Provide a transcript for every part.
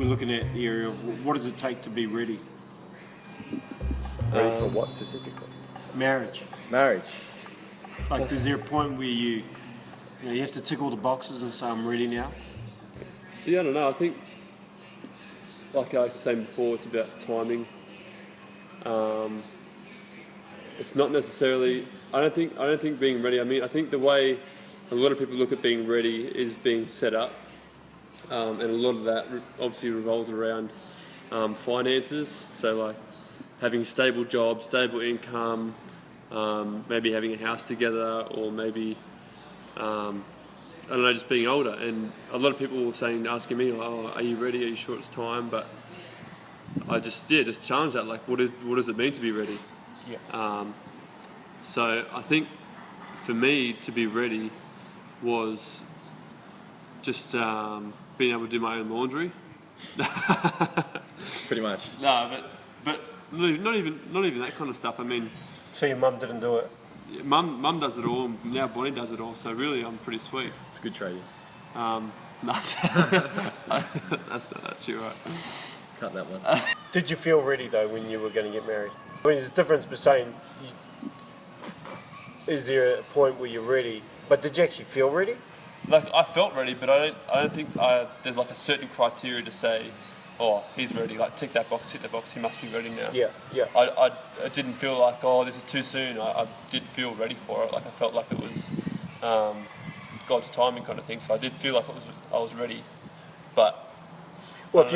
we're looking at the area of what does it take to be ready? Ready for what specifically? Marriage. Marriage. Like, is there a point where you have to tick all the boxes and say, I'm ready now? See, I don't know. I think, like I was saying before, it's about timing. It's not necessarily. I don't think being ready. I mean, I think the way a lot of people look at being ready is being set up, and a lot of that obviously revolves around finances. So, like having stable jobs, stable income, maybe having a house together, or maybe I don't know, just being older. And a lot of people were asking me, "Oh, are you ready? Are you sure it's time?" But I just challenge that. Like, what does it mean to be ready? Yeah. So I think for me to be ready was just being able to do my own laundry. Pretty much. No, but not even that kind of stuff. I mean, So your mum didn't do it? Mum does it all, and now Bonnie does it all. So really, I'm pretty sweet. It's a good trade. No, that's not actually right. Cut that one. Did you feel ready though when you were going to get married? I mean, there's a difference between is there a point where you're ready, but did you actually feel ready? Like, I felt ready, but I don't think there's like a certain criteria to say, oh, he's ready. Like, tick that box, he must be ready now. Yeah. I didn't feel like, oh, this is too soon. I did feel ready for it. Like, I felt like it was God's timing kind of thing. So I did feel like I was ready, but. Well, if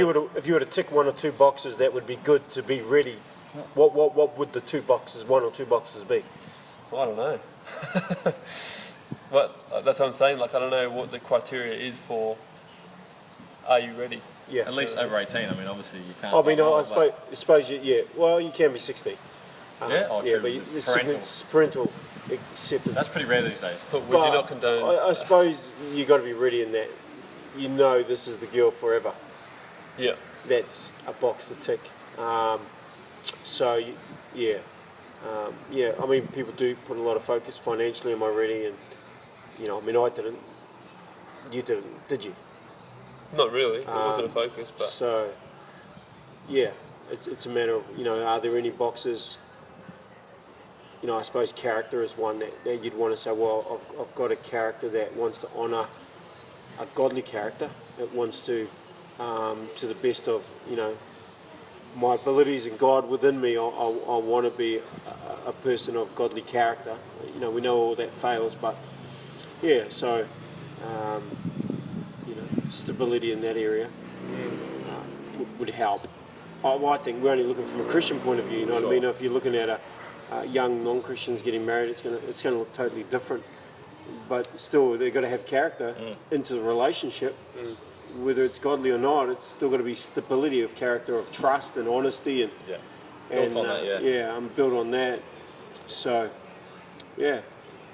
you were to tick one or two boxes, that would be good to be ready. What would the one or two boxes be? Well, I don't know. But that's what I'm saying. Like, I don't know what the criteria is for. Are you ready? Yeah. At least over 18. I mean, obviously you can't. I mean, I suppose you. Well, you can be 16. Yeah. Oh, yeah, true. but parental acceptance. That's pretty rare these days. But would you not condone? I suppose you got to be ready in that. You know, this is the girl forever. Yeah. That's a box to tick. I mean, people do put a lot of focus financially. Am I ready? And I mean, I didn't. You didn't, did you? Not really. It wasn't a focus, but. So, yeah, it's a matter of are there any boxes? I suppose character is one that you'd want to say. Well, I've got a character that wants to honour a godly character. That wants to the best of my abilities and God within me. I want to be a person of godly character. We know all that fails, but yeah. So stability in that area would help. I think we're only looking from a Christian point of view. You know what I mean? If you're looking at young non-Christians getting married, it's gonna look totally different. But still, they've got to have character into the relationship. Whether it's godly or not, it's still got to be stability of character, of trust and honesty, built on that. I'm built on that. So, yeah.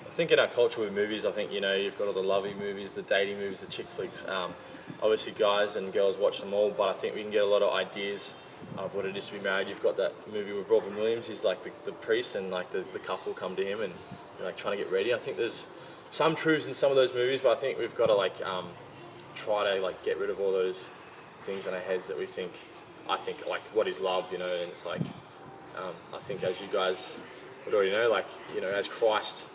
I think in our culture with movies, I think you've got all the lovey movies, the dating movies, the chick flicks. Obviously, guys and girls watch them all, but I think we can get a lot of ideas of what it is to be married. You've got that movie with Robin Williams. He's like the priest, and like the couple come to him and like trying to get ready. I think there's some truths in some of those movies, but I think we've got to try to get rid of all those things in our heads that we think. I think like what is love, and it's like I think as you guys would already know, as Christ,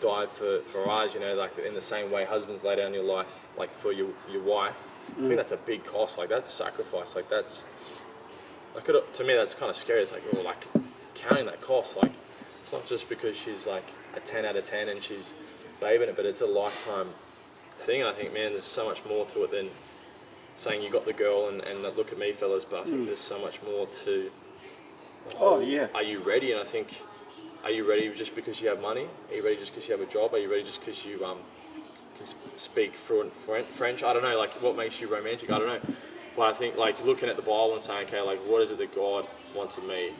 died for us, like in the same way husbands lay down your life like for your wife. I think that's a big cost. Like that's sacrifice. Like that's to me that's kind of scary. It's like counting that cost. Like it's not just because she's like a 10 out of 10 and she's babying it, but it's a lifetime thing. I think, man, there's so much more to it than saying you got the girl and look at me, fellas. But I think there's so much more to. Are you ready? And I think, are you ready just because you have money? Are you ready just because you have a job? Are you ready just because you can speak fluent French? I don't know. Like, what makes you romantic? I don't know. But I think looking at the Bible and saying, okay, what is it that God wants of me?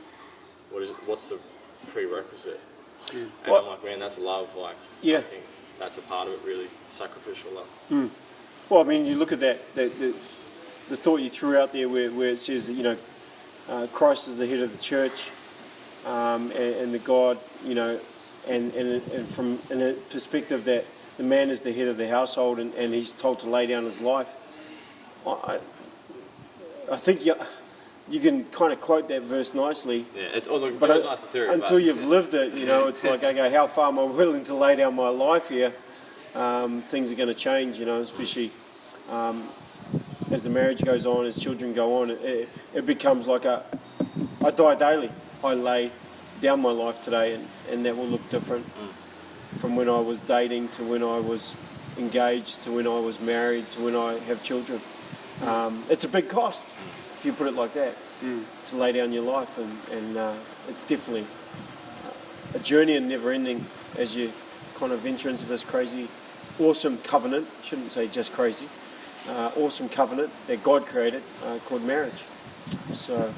What's the prerequisite? And I'm like, man, that's love. I think that's a part of it, really, sacrificial love. Well, I mean, you look at the thought you threw out there where it says that, Christ is the head of the church, and the God, and from a perspective that the man is the head of the household and he's told to lay down his life. I think you can kind of quote that verse nicely. Yeah, it's always But nice in theory. until but you've lived it, you know, it's like, okay, how far am I willing to lay down my life here? Things are going to change, you know, especially as the marriage goes on, as children go on. It becomes like I die daily. I lay down my life today, and that will look different from when I was dating to when I was engaged to when I was married to when I have children. It's a big cost, if you put it like that, to lay down your life, and it's definitely a journey and never ending as you kind of venture into this crazy, awesome covenant, shouldn't say just crazy, awesome covenant that God created called marriage. So